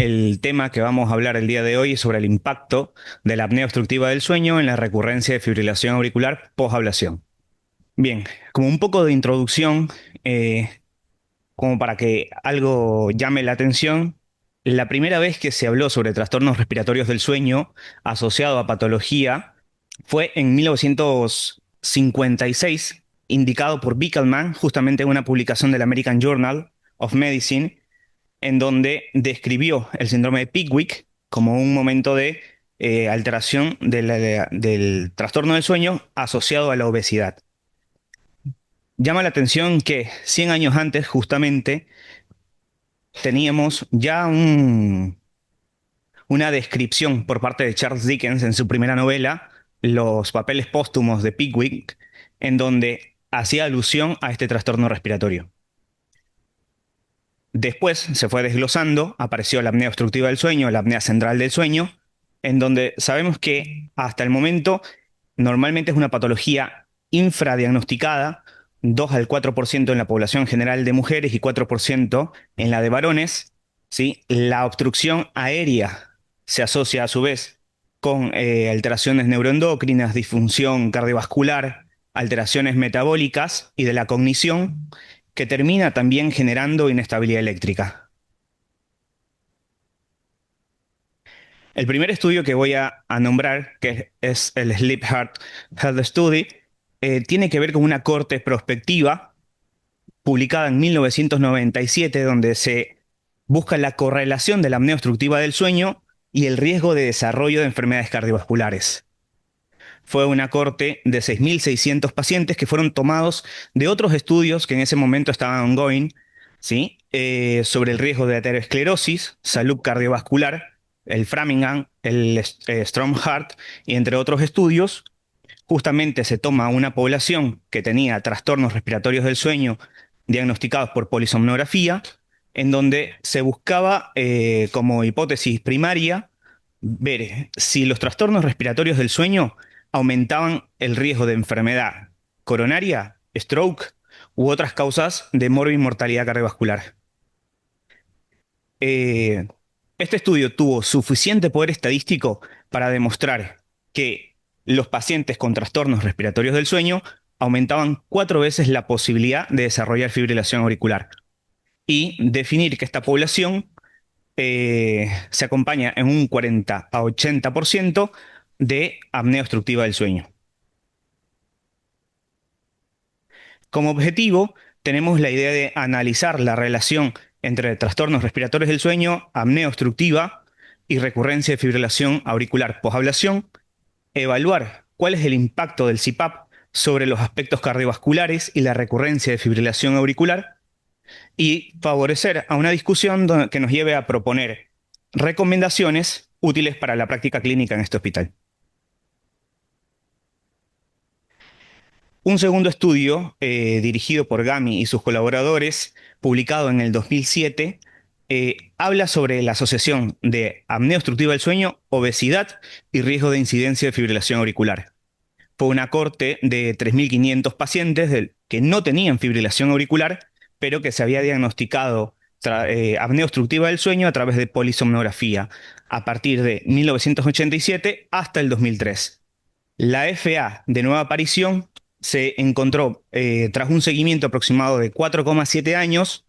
El tema que vamos a hablar el día de hoy es sobre el impacto de la apnea obstructiva del sueño en la recurrencia de fibrilación auricular posablación. Bien, como un poco de introducción, como para que algo llame la atención, la primera vez que se habló sobre trastornos respiratorios del sueño asociado a patología fue en 1956, indicado por Bickelman, justamente en una publicación del American Journal of Medicine, en donde describió el síndrome de Pickwick como un momento de alteración del trastorno del sueño asociado a la obesidad. Llama la atención que 100 años antes, justamente, teníamos ya una descripción por parte de Charles Dickens en su primera novela, Los papeles póstumos de Pickwick, en donde hacía alusión a este trastorno respiratorio. Después se fue desglosando, apareció la apnea obstructiva del sueño, la apnea central del sueño, en donde sabemos que hasta el momento normalmente es una patología infradiagnosticada, 2 al 4% en la población general de mujeres y 4% en la de varones, ¿sí? La obstrucción aérea se asocia a su vez con alteraciones neuroendocrinas, disfunción cardiovascular, alteraciones metabólicas y de la cognición, que termina también generando inestabilidad eléctrica. El primer estudio que voy a nombrar, que es el Sleep Heart Health Study, tiene que ver con una corte prospectiva publicada en 1997, donde se busca la correlación de la apnea obstructiva del sueño y el riesgo de desarrollo de enfermedades cardiovasculares. Fue una corte de 6.600 pacientes que fueron tomados de otros estudios que en ese momento estaban ongoing, ¿sí? Sobre el riesgo de aterosclerosis, salud cardiovascular, el Framingham, el Strong Heart y entre otros estudios. Justamente se toma una población que tenía trastornos respiratorios del sueño diagnosticados por polisomnografía, en donde se buscaba como hipótesis primaria ver si los trastornos respiratorios del sueño aumentaban el riesgo de enfermedad coronaria, stroke u otras causas de mortalidad cardiovascular. Eh, este estudio tuvo suficiente poder estadístico para demostrar que los pacientes con trastornos respiratorios del sueño aumentaban 4 veces la posibilidad de desarrollar fibrilación auricular y definir que esta población se acompaña en un 40 a 80% de apnea obstructiva del sueño. Como objetivo, tenemos la idea de analizar la relación entre trastornos respiratorios del sueño, apnea obstructiva y recurrencia de fibrilación auricular posablación, evaluar cuál es el impacto del CPAP sobre los aspectos cardiovasculares y la recurrencia de fibrilación auricular, y favorecer a una discusión que nos lleve a proponer recomendaciones útiles para la práctica clínica en este hospital. Un segundo estudio, dirigido por Gami y sus colaboradores, publicado en el 2007, habla sobre la asociación de apnea obstructiva del sueño, obesidad y riesgo de incidencia de fibrilación auricular. Fue una corte de 3.500 pacientes que no tenían fibrilación auricular, pero que se había diagnosticado apnea obstructiva del sueño a través de polisomnografía a partir de 1987 hasta el 2003. La FA de nueva aparición se encontró tras un seguimiento aproximado de 4,7 años,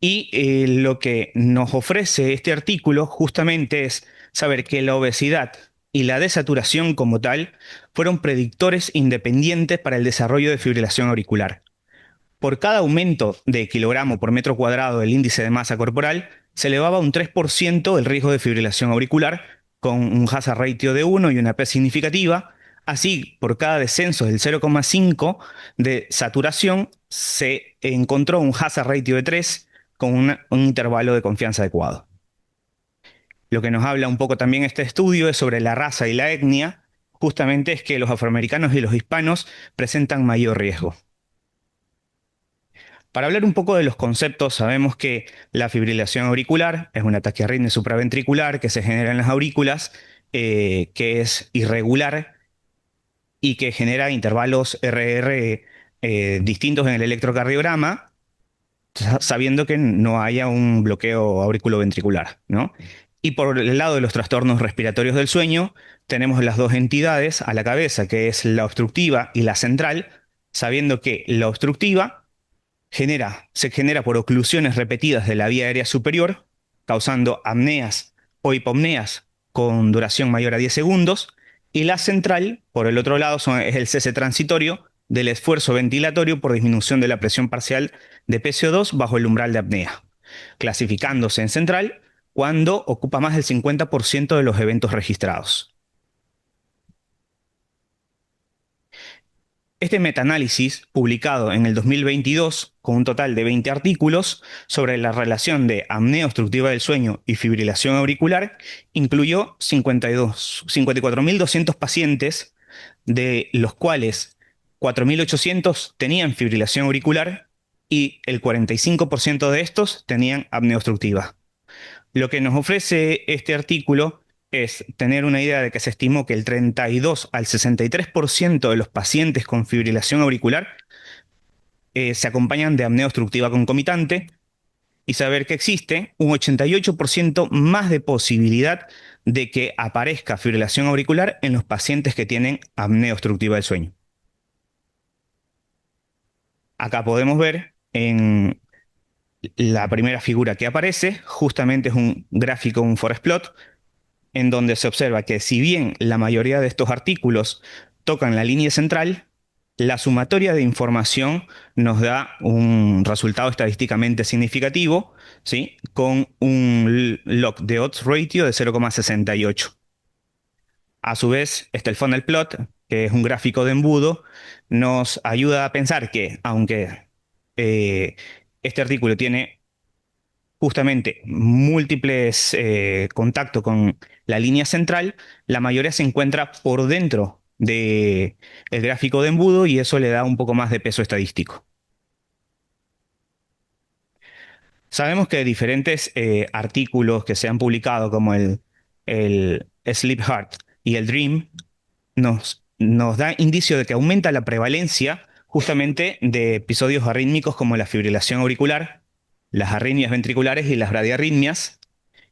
y lo que nos ofrece este artículo justamente es saber que la obesidad y la desaturación como tal fueron predictores independientes para el desarrollo de fibrilación auricular. Por cada aumento de kilogramo por metro cuadrado del índice de masa corporal, se elevaba un 3% el riesgo de fibrilación auricular, con un hazard ratio de 1 y una P significativa. Así, por cada descenso del 0,5 de saturación, se encontró un hazard ratio de 3 con un intervalo de confianza adecuado. Lo que nos habla un poco también este estudio es sobre la raza y la etnia. Justamente es que los afroamericanos y los hispanos presentan mayor riesgo. Para hablar un poco de los conceptos, sabemos que la fibrilación auricular es una taquiarritmia supraventricular que se genera en las aurículas, que es irregular y que genera intervalos RR distintos en el electrocardiograma, sabiendo que no haya un bloqueo auriculoventricular, ¿no? Y por el lado de los trastornos respiratorios del sueño, tenemos las dos entidades a la cabeza, que es la obstructiva y la central, sabiendo que la obstructiva se genera por oclusiones repetidas de la vía aérea superior, causando apneas o hipopneas con duración mayor a 10 segundos, y la central, por el otro lado, es el cese transitorio del esfuerzo ventilatorio por disminución de la presión parcial de PCO2 bajo el umbral de apnea, clasificándose en central cuando ocupa más del 50% de los eventos registrados. Este metaanálisis, publicado en el 2022 con un total de 20 artículos sobre la relación de apnea obstructiva del sueño y fibrilación auricular, incluyó 54.200 pacientes, de los cuales 4.800 tenían fibrilación auricular y el 45% de estos tenían apnea obstructiva. Lo que nos ofrece este artículo es tener una idea de que se estimó que el 32 al 63% de los pacientes con fibrilación auricular se acompañan de apnea obstructiva concomitante, y saber que existe un 88% más de posibilidad de que aparezca fibrilación auricular en los pacientes que tienen apnea obstructiva del sueño. Acá podemos ver en la primera figura que aparece, justamente es un gráfico, un forest plot, en donde se observa que si bien la mayoría de estos artículos tocan la línea central, la sumatoria de información nos da un resultado estadísticamente significativo, ¿sí? Con un log de odds ratio de 0,68. A su vez, el funnel plot, que es un gráfico de embudo, nos ayuda a pensar que, aunque este artículo tiene justamente múltiples contactos con la línea central, la mayoría se encuentra por dentro del gráfico de embudo, y eso le da un poco más de peso estadístico. Sabemos que diferentes artículos que se han publicado, como el Sleep Heart y el Dream, nos da indicio de que aumenta la prevalencia justamente de episodios arrítmicos como la fibrilación auricular, las arritmias ventriculares y las bradiarritmias,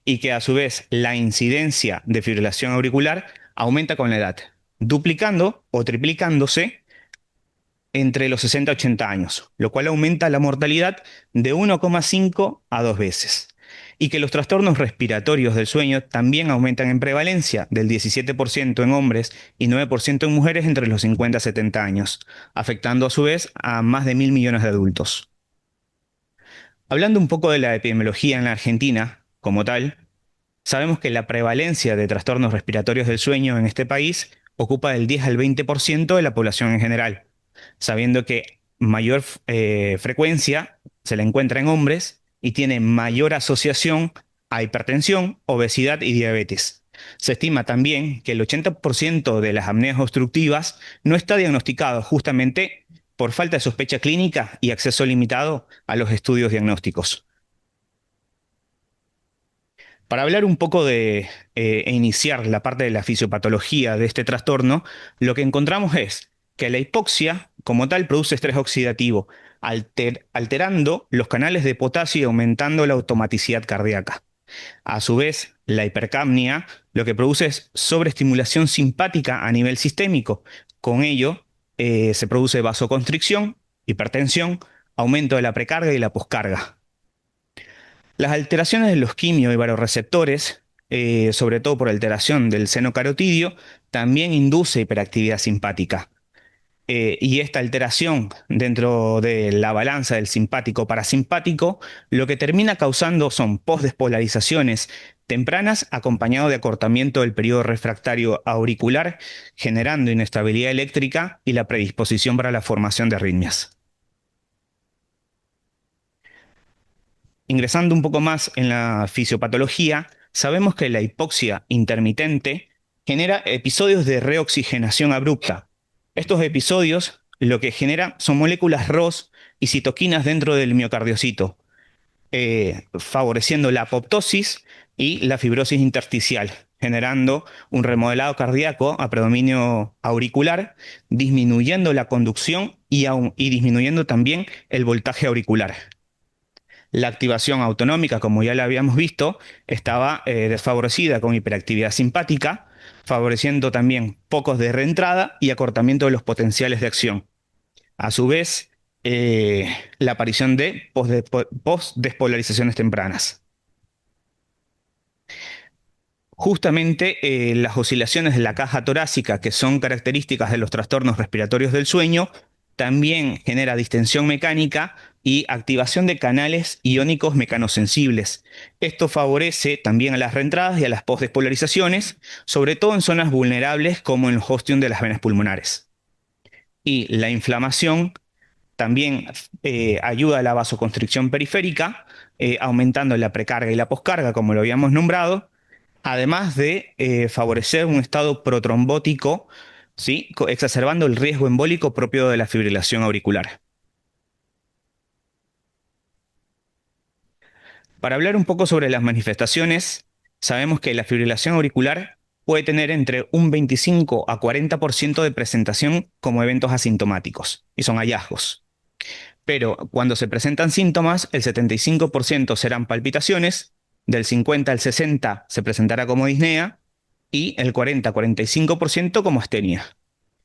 y que a su vez la incidencia de fibrilación auricular aumenta con la edad, duplicando o triplicándose entre los 60 y 80 años, lo cual aumenta la mortalidad de 1,5 a 2 veces. Y que los trastornos respiratorios del sueño también aumentan en prevalencia, del 17% en hombres y 9% en mujeres entre los 50 y 70 años, afectando a su vez a más de 1.000 millones de adultos. Hablando un poco de la epidemiología en la Argentina, como tal, sabemos que la prevalencia de trastornos respiratorios del sueño en este país ocupa del 10 al 20% de la población en general, sabiendo que mayor frecuencia se la encuentra en hombres y tiene mayor asociación a hipertensión, obesidad y diabetes. Se estima también que el 80% de las apneas obstructivas no está diagnosticado justamente por falta de sospecha clínica y acceso limitado a los estudios diagnósticos. Para hablar un poco e iniciar la parte de la fisiopatología de este trastorno, lo que encontramos es que la hipoxia, como tal, produce estrés oxidativo, alterando los canales de potasio y aumentando la automaticidad cardíaca. A su vez, la hipercapnia lo que produce es sobreestimulación simpática a nivel sistémico. Con ello, se produce vasoconstricción, hipertensión, aumento de la precarga y la poscarga. Las alteraciones de los quimio y varoreceptores, sobre todo por alteración del seno carotidio, también induce hiperactividad simpática. Y esta alteración dentro de la balanza del simpático-parasimpático, lo que termina causando son postdespolarizaciones tempranas, acompañado de acortamiento del periodo refractario auricular, generando inestabilidad eléctrica y la predisposición para la formación de arritmias. Ingresando un poco más en la fisiopatología, sabemos que la hipoxia intermitente genera episodios de reoxigenación abrupta. Estos episodios lo que generan son moléculas ROS y citoquinas dentro del miocardiocito, favoreciendo la apoptosis y la fibrosis intersticial, generando un remodelado cardíaco a predominio auricular, disminuyendo la conducción y disminuyendo también el voltaje auricular. La activación autonómica, como ya la habíamos visto, estaba desfavorecida con hiperactividad simpática, favoreciendo también focos de reentrada y acortamiento de los potenciales de acción. A su vez, la aparición de postdespolarizaciones tempranas. Justamente las oscilaciones de la caja torácica, que son características de los trastornos respiratorios del sueño, también genera distensión mecánica y activación de canales iónicos mecanosensibles. Esto favorece también a las reentradas y a las postdespolarizaciones, sobre todo en zonas vulnerables como en el ostium de las venas pulmonares. Y la inflamación también ayuda a la vasoconstricción periférica, aumentando la precarga y la poscarga, como lo habíamos nombrado, además de favorecer un estado protrombótico, ¿sí? Exacerbando el riesgo embólico propio de la fibrilación auricular. Para hablar un poco sobre las manifestaciones, sabemos que la fibrilación auricular puede tener entre un 25 a 40% de presentación como eventos asintomáticos, y son hallazgos. Pero cuando se presentan síntomas, el 75% serán palpitaciones, del 50 al 60 se presentará como disnea y el 40-45% como astenia.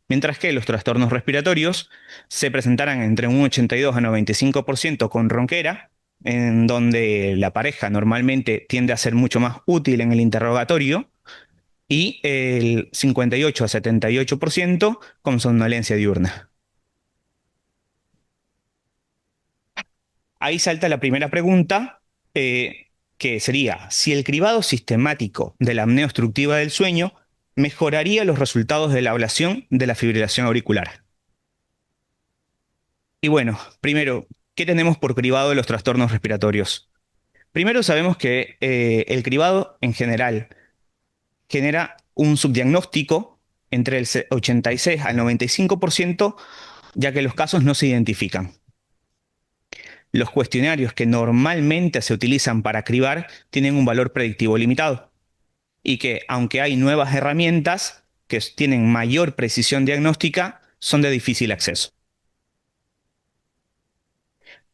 Mientras que los trastornos respiratorios se presentarán entre un 82 a 95% con ronquera, en donde la pareja normalmente tiende a ser mucho más útil en el interrogatorio, y el 58 a 78% con somnolencia diurna. Ahí salta la primera pregunta, que sería si el cribado sistemático de la apnea obstructiva del sueño mejoraría los resultados de la ablación de la fibrilación auricular. Y bueno, primero, ¿qué tenemos por cribado de los trastornos respiratorios? Primero sabemos que el cribado en general genera un subdiagnóstico entre el 86 al 95%, ya que los casos no se identifican. Los cuestionarios que normalmente se utilizan para cribar tienen un valor predictivo limitado y que, aunque hay nuevas herramientas que tienen mayor precisión diagnóstica, son de difícil acceso.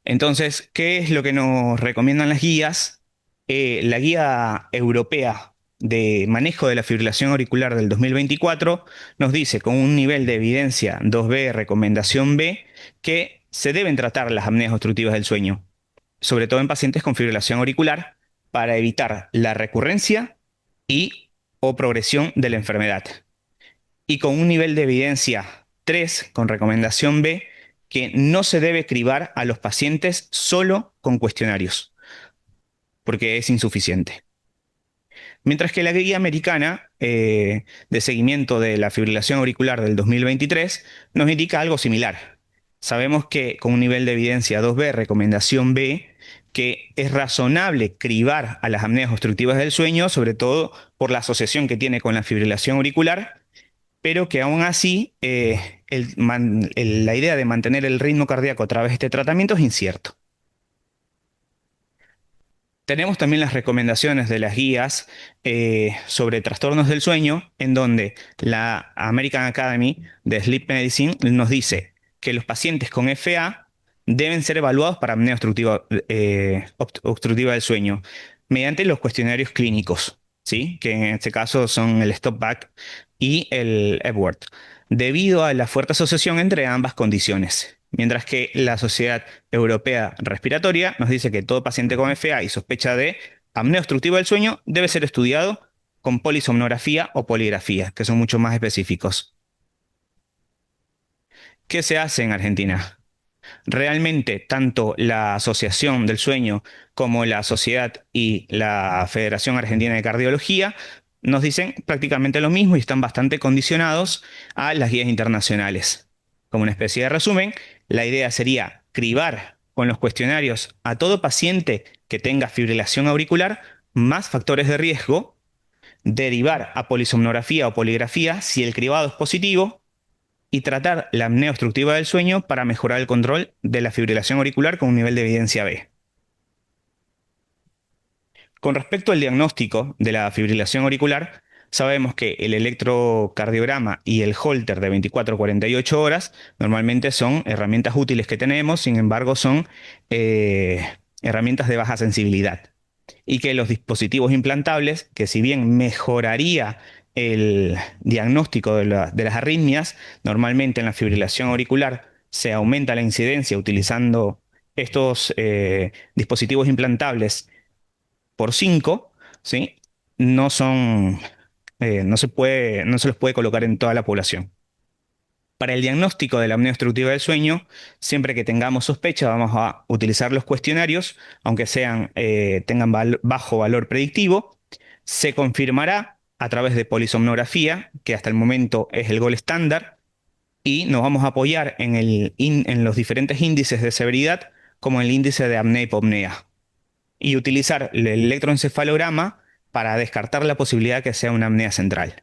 Entonces, ¿qué es lo que nos recomiendan las guías? La guía europea de manejo de la fibrilación auricular del 2024 nos dice, con un nivel de evidencia 2B, recomendación B, que se deben tratar las apneas obstructivas del sueño, sobre todo en pacientes con fibrilación auricular, para evitar la recurrencia y o progresión de la enfermedad. Y con un nivel de evidencia 3, con recomendación B, que no se debe cribar a los pacientes solo con cuestionarios, porque es insuficiente. Mientras que la guía americana de seguimiento de la fibrilación auricular del 2023 nos indica algo similar. Sabemos que con un nivel de evidencia 2B, recomendación B, que es razonable cribar a las apneas obstructivas del sueño, sobre todo por la asociación que tiene con la fibrilación auricular, pero que aún así la idea de mantener el ritmo cardíaco a través de este tratamiento es incierto. Tenemos también las recomendaciones de las guías sobre trastornos del sueño, en donde la American Academy de Sleep Medicine nos dice que los pacientes con FA deben ser evaluados para apnea obstructiva del sueño mediante los cuestionarios clínicos, ¿sí? Que en este caso son el Stop Back y el Epworth, debido a la fuerte asociación entre ambas condiciones. Mientras que la Sociedad Europea Respiratoria nos dice que todo paciente con FA y sospecha de apnea obstructiva del sueño debe ser estudiado con polisomnografía o poligrafía, que son mucho más específicos. ¿Qué se hace en Argentina? Realmente, tanto la Asociación del Sueño como la Sociedad y la Federación Argentina de Cardiología nos dicen prácticamente lo mismo y están bastante condicionados a las guías internacionales. Como una especie de resumen, la idea sería cribar con los cuestionarios a todo paciente que tenga fibrilación auricular más factores de riesgo, derivar a polisomnografía o poligrafía si el cribado es positivo y tratar la apnea obstructiva del sueño para mejorar el control de la fibrilación auricular con un nivel de evidencia B. Con respecto al diagnóstico de la fibrilación auricular, sabemos que el electrocardiograma y el Holter de 24 a 48 horas normalmente son herramientas útiles que tenemos, sin embargo son herramientas de baja sensibilidad. Y que los dispositivos implantables, que si bien mejoraría el diagnóstico de las arritmias, normalmente en la fibrilación auricular se aumenta la incidencia utilizando estos dispositivos implantables por 5, ¿sí? No son, no se los puede colocar en toda la población. Para el diagnóstico de la apnea obstructiva del sueño, siempre que tengamos sospecha, vamos a utilizar los cuestionarios, aunque tengan bajo valor predictivo. Se confirmará a través de polisomnografía, que hasta el momento es el gold estándar, y nos vamos a apoyar en los diferentes índices de severidad, como el índice de apnea-hipopnea, y utilizar el electroencefalograma para descartar la posibilidad que sea una apnea central.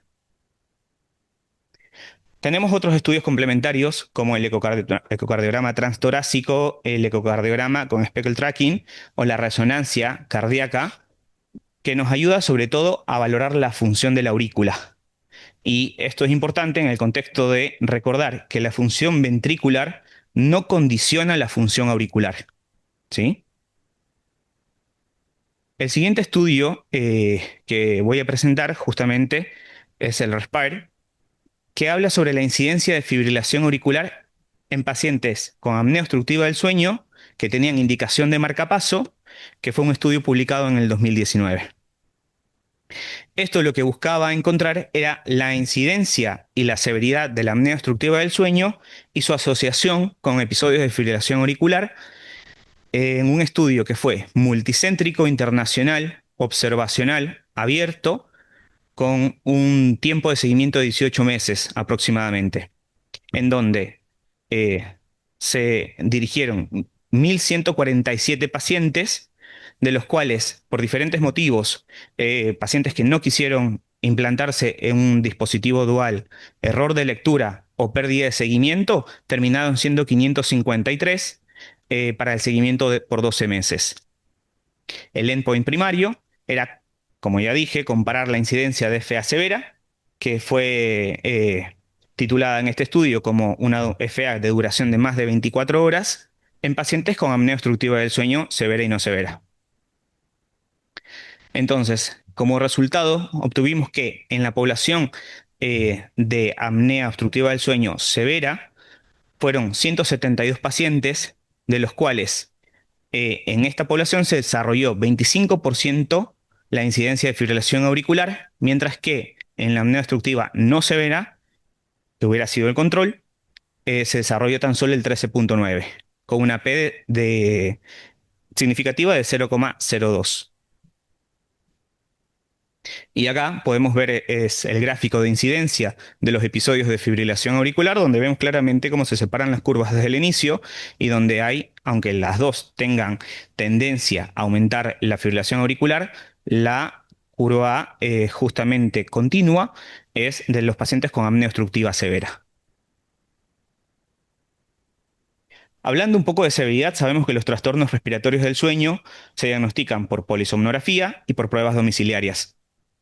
Tenemos otros estudios complementarios como el ecocardiograma transtorácico, el ecocardiograma con speckle tracking o la resonancia cardíaca, que nos ayuda sobre todo a valorar la función de la aurícula. Y esto es importante en el contexto de recordar que la función ventricular no condiciona la función auricular, ¿sí? El siguiente estudio que voy a presentar justamente es el RESPIRE, que habla sobre la incidencia de fibrilación auricular en pacientes con apnea obstructiva del sueño que tenían indicación de marcapaso, que fue un estudio publicado en el 2019. Esto lo que buscaba encontrar era la incidencia y la severidad de la apnea obstructiva del sueño y su asociación con episodios de fibrilación auricular en un estudio que fue multicéntrico, internacional, observacional, abierto, con un tiempo de seguimiento de 18 meses aproximadamente, en donde eh, se dirigieron 1.147 pacientes, de los cuales, por diferentes motivos, pacientes que no quisieron implantarse en un dispositivo dual, error de lectura o pérdida de seguimiento, terminaron siendo 553 para el seguimiento por 12 meses. El endpoint primario era, como ya dije, comparar la incidencia de FA severa, que fue titulada en este estudio como una FA de duración de más de 24 horas en pacientes con apnea obstructiva del sueño severa y no severa. Entonces, como resultado, obtuvimos que en la población de apnea obstructiva del sueño severa fueron 172 pacientes, de los cuales en esta población se desarrolló 25% la incidencia de fibrilación auricular, mientras que en la apnea obstructiva no severa, que hubiera sido el control, se desarrolló tan solo el 13,9, con una significativa de 0,02. Y acá podemos ver es el gráfico de incidencia de los episodios de fibrilación auricular, donde vemos claramente cómo se separan las curvas desde el inicio y donde hay, aunque las dos tengan tendencia a aumentar la fibrilación auricular, la curva justamente continua es de los pacientes con apnea obstructiva severa. Hablando un poco de severidad, sabemos que los trastornos respiratorios del sueño se diagnostican por polisomnografía y por pruebas domiciliarias,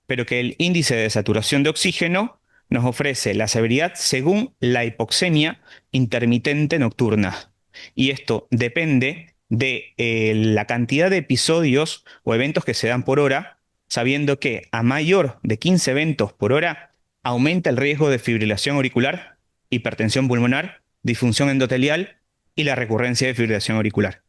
pero que el índice de saturación de oxígeno nos ofrece la severidad según la hipoxemia intermitente nocturna. Y esto depende de la cantidad de episodios o eventos que se dan por hora, sabiendo que a mayor de 15 eventos por hora aumenta el riesgo de fibrilación auricular, hipertensión pulmonar, disfunción endotelial y la recurrencia de fibrilación auricular.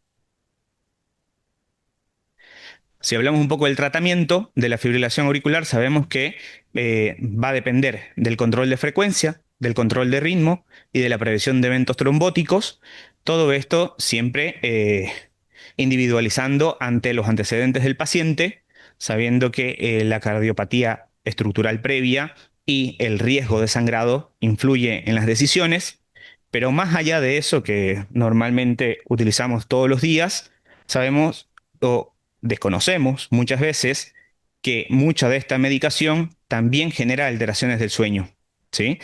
Si hablamos un poco del tratamiento de la fibrilación auricular, sabemos que va a depender del control de frecuencia, del control de ritmo y de la prevención de eventos trombóticos. Todo esto siempre individualizando ante los antecedentes del paciente, sabiendo que la cardiopatía estructural previa y el riesgo de sangrado influye en las decisiones. Pero más allá de eso que normalmente utilizamos todos los días, sabemos o desconocemos muchas veces que mucha de esta medicación también genera alteraciones del sueño, ¿sí?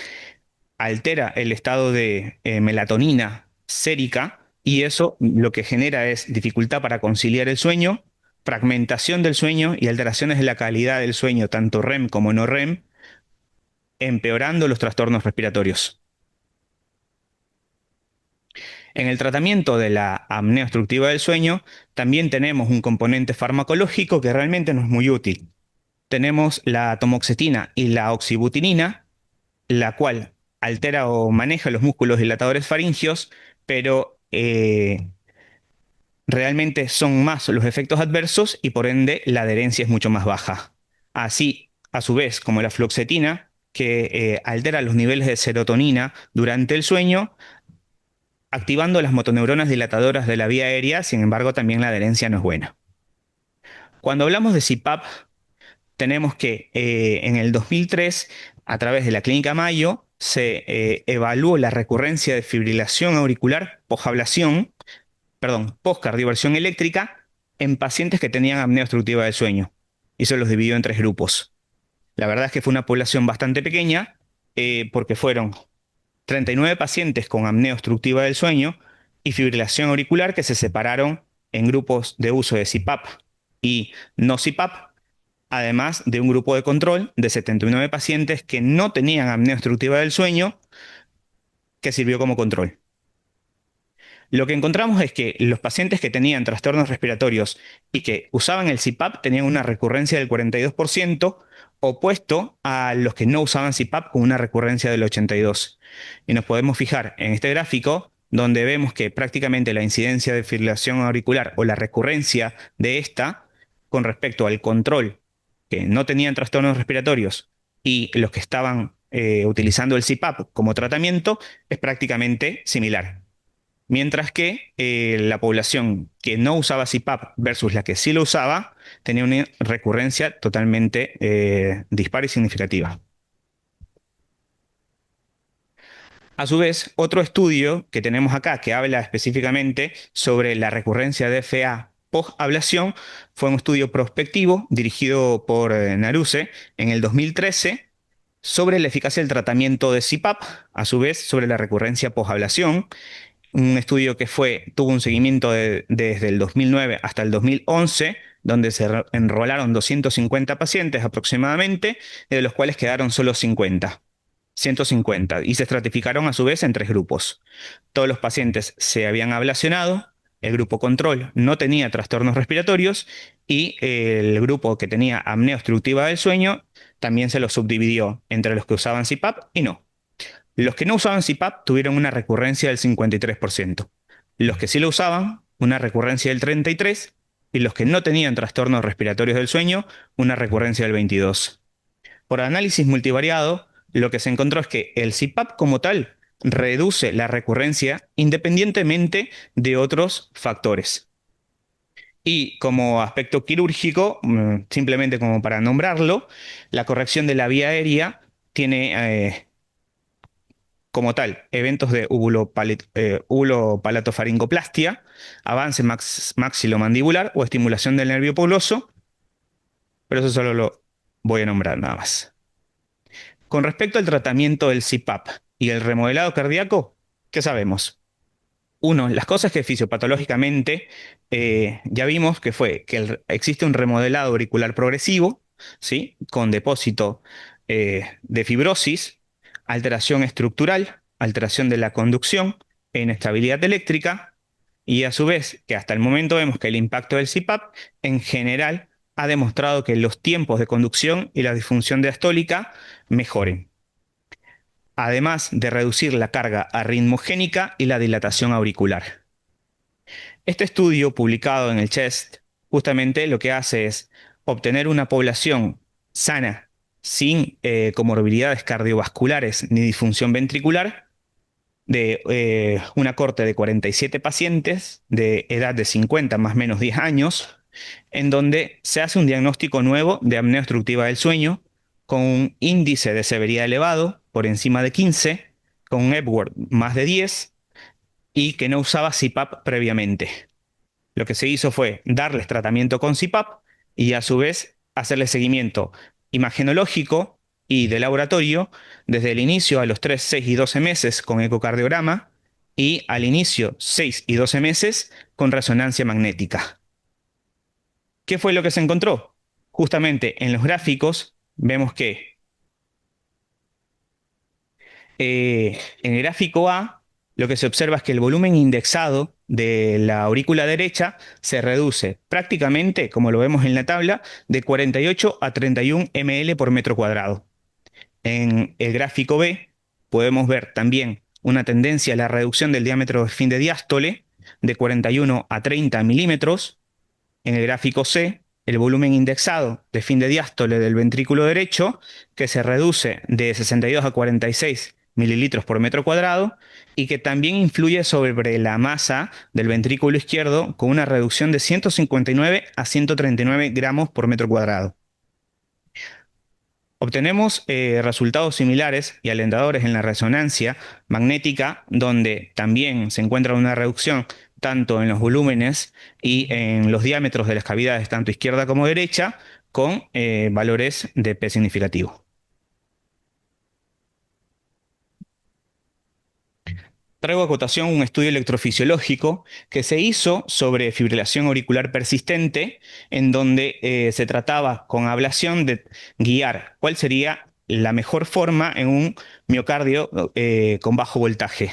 Altera el estado de melatonina sérica y eso lo que genera es dificultad para conciliar el sueño, fragmentación del sueño y alteraciones de la calidad del sueño, tanto REM como no REM, empeorando los trastornos respiratorios. En el tratamiento de la apnea obstructiva del sueño, también tenemos un componente farmacológico que realmente no es muy útil. Tenemos la atomoxetina y la oxibutinina, la cual altera o maneja los músculos dilatadores faringios, pero realmente son más los efectos adversos y por ende la adherencia es mucho más baja. Así, a su vez, como la fluoxetina, que altera los niveles de serotonina durante el sueño, activando las motoneuronas dilatadoras de la vía aérea, sin embargo, también la adherencia no es buena. Cuando hablamos de CPAP, tenemos que en el 2003, a través de la Clínica Mayo, se evaluó la recurrencia de fibrilación auricular posablación, perdón, poscardioversión eléctrica en pacientes que tenían apnea obstructiva del sueño y se los dividió en tres grupos. La verdad es que fue una población bastante pequeña porque fueron 39 pacientes con apnea obstructiva del sueño y fibrilación auricular que se separaron en grupos de uso de CPAP y no CPAP, además de un grupo de control de 79 pacientes que no tenían apnea obstructiva del sueño que sirvió como control. Lo que encontramos es que los pacientes que tenían trastornos respiratorios y que usaban el CPAP tenían una recurrencia del 42%, opuesto a los que no usaban CPAP con una recurrencia del 82%. Y nos podemos fijar en este gráfico donde vemos que prácticamente la incidencia de fibrilación auricular o la recurrencia de esta con respecto al control que no tenían trastornos respiratorios y los que estaban utilizando el CPAP como tratamiento es prácticamente similar. Mientras que la población que no usaba CPAP versus la que sí lo usaba tenía una recurrencia totalmente dispar y significativa. A su vez, otro estudio que tenemos acá que habla específicamente sobre la recurrencia de FA post-ablación fue un estudio prospectivo dirigido por Naruse en el 2013 sobre la eficacia del tratamiento de CPAP, a su vez sobre la recurrencia post-ablación. Un estudio que tuvo un seguimiento desde el 2009 hasta el 2011, donde se enrolaron 250 pacientes aproximadamente, de los cuales quedaron solo 150, y se estratificaron a su vez en tres grupos. Todos los pacientes se habían ablacionado, el grupo control no tenía trastornos respiratorios y el grupo que tenía apnea obstructiva del sueño también se lo subdividió entre los que usaban CPAP y no. Los que no usaban CPAP tuvieron una recurrencia del 53%. Los que sí lo usaban, una recurrencia del 33%, y los que no tenían trastornos respiratorios del sueño, una recurrencia del 22%. Por análisis multivariado, lo que se encontró es que el CPAP como tal reduce la recurrencia independientemente de otros factores. Y como aspecto quirúrgico, simplemente como para nombrarlo, la corrección de la vía aérea tiene como tal eventos de ubulopalatofaringoplastia, avance maxilomandibular o estimulación del nervio puloso, pero eso solo lo voy a nombrar nada más. Con respecto al tratamiento del CPAP y el remodelado cardíaco, ¿qué sabemos? Uno, las cosas que fisiopatológicamente ya vimos que fue que existe un remodelado auricular progresivo, ¿sí? Con depósito de fibrosis, alteración estructural, alteración de la conducción e inestabilidad eléctrica, y a su vez que hasta el momento vemos que el impacto del CPAP en general ha demostrado que los tiempos de conducción y la disfunción diastólica mejoren, además de reducir la carga arritmogénica y la dilatación auricular. Este estudio, publicado en el CHEST, justamente lo que hace es obtener una población sana, sin comorbilidades cardiovasculares ni disfunción ventricular, de una corte de 47 pacientes de edad de 50 más o menos 10 años, en donde se hace un diagnóstico nuevo de apnea obstructiva del sueño, con un índice de severidad elevado, por encima de 15, con un Epworth más de 10 y que no usaba CPAP previamente. Lo que se hizo fue darles tratamiento con CPAP y a su vez hacerle seguimiento imagenológico y de laboratorio desde el inicio a los 3, 6 y 12 meses con ecocardiograma y al inicio 6 y 12 meses con resonancia magnética. ¿Qué fue lo que se encontró? Justamente en los gráficos vemos que en el gráfico A lo que se observa es que el volumen indexado de la aurícula derecha se reduce prácticamente, como lo vemos en la tabla, de 48 a 31 ml por metro cuadrado. En el gráfico B podemos ver también una tendencia a la reducción del diámetro de fin de diástole de 41 a 30 milímetros. En el gráfico C, el volumen indexado de fin de diástole del ventrículo derecho, que se reduce de 62 a 46 mililitros por metro cuadrado y que también influye sobre la masa del ventrículo izquierdo con una reducción de 159 a 139 gramos por metro cuadrado. Obtenemos resultados similares y alentadores en la resonancia magnética, donde también se encuentra una reducción tanto en los volúmenes y en los diámetros de las cavidades, tanto izquierda como derecha, con valores de P significativo. Traigo a cotación un estudio electrofisiológico que se hizo sobre fibrilación auricular persistente, en donde se trataba con ablación de guiar cuál sería la mejor forma en un miocardio con bajo voltaje.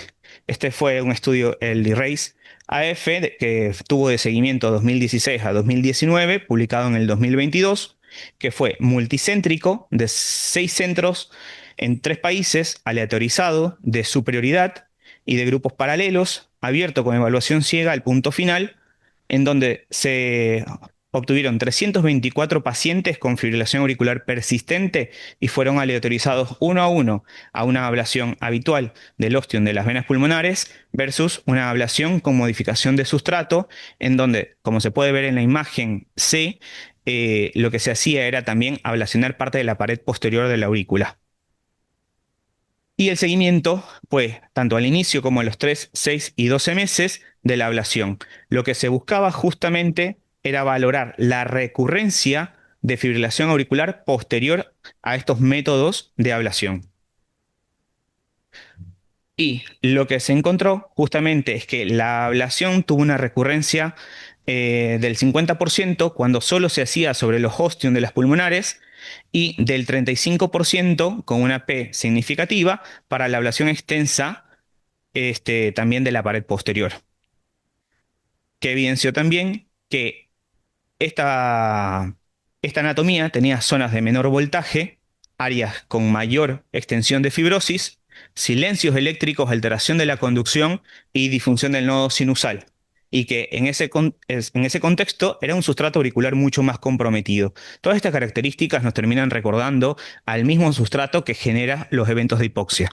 Este fue un estudio, el IRACE AF, que tuvo de seguimiento 2016 a 2019, publicado en el 2022, que fue multicéntrico de 6 centros en 3 países, aleatorizado, de superioridad y de grupos paralelos, abierto con evaluación ciega al punto final, en donde se obtuvieron 324 pacientes con fibrilación auricular persistente y fueron aleatorizados uno a una ablación habitual del ostium de las venas pulmonares versus una ablación con modificación de sustrato, en donde, como se puede ver en la imagen C, lo que se hacía era también ablacionar parte de la pared posterior de la aurícula. Y el seguimiento, pues, tanto al inicio como a los 3, 6 y 12 meses de la ablación. Lo que se buscaba justamente era valorar la recurrencia de fibrilación auricular posterior a estos métodos de ablación. Y lo que se encontró justamente es que la ablación tuvo una recurrencia del 50% cuando solo se hacía sobre los ostium de las pulmonares y del 35% con una P significativa para la ablación extensa también de la pared posterior, que evidenció también que esta, esta anatomía tenía zonas de menor voltaje, áreas con mayor extensión de fibrosis, silencios eléctricos, alteración de la conducción y disfunción del nodo sinusal. Y que en ese contexto era un sustrato auricular mucho más comprometido. Todas estas características nos terminan recordando al mismo sustrato que genera los eventos de hipoxia.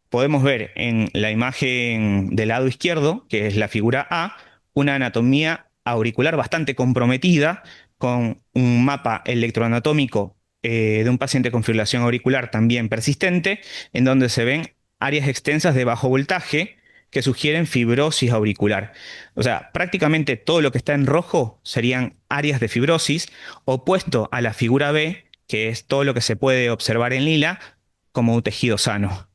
Podemos ver en la imagen del lado izquierdo, que es la figura A, una anatomía auricular bastante comprometida, con un mapa electroanatómico de un paciente con fibrilación auricular también persistente, en donde se ven áreas extensas de bajo voltaje que sugieren fibrosis auricular. O sea, prácticamente todo lo que está en rojo serían áreas de fibrosis, opuesto a la figura B, que es todo lo que se puede observar en lila como un tejido sano.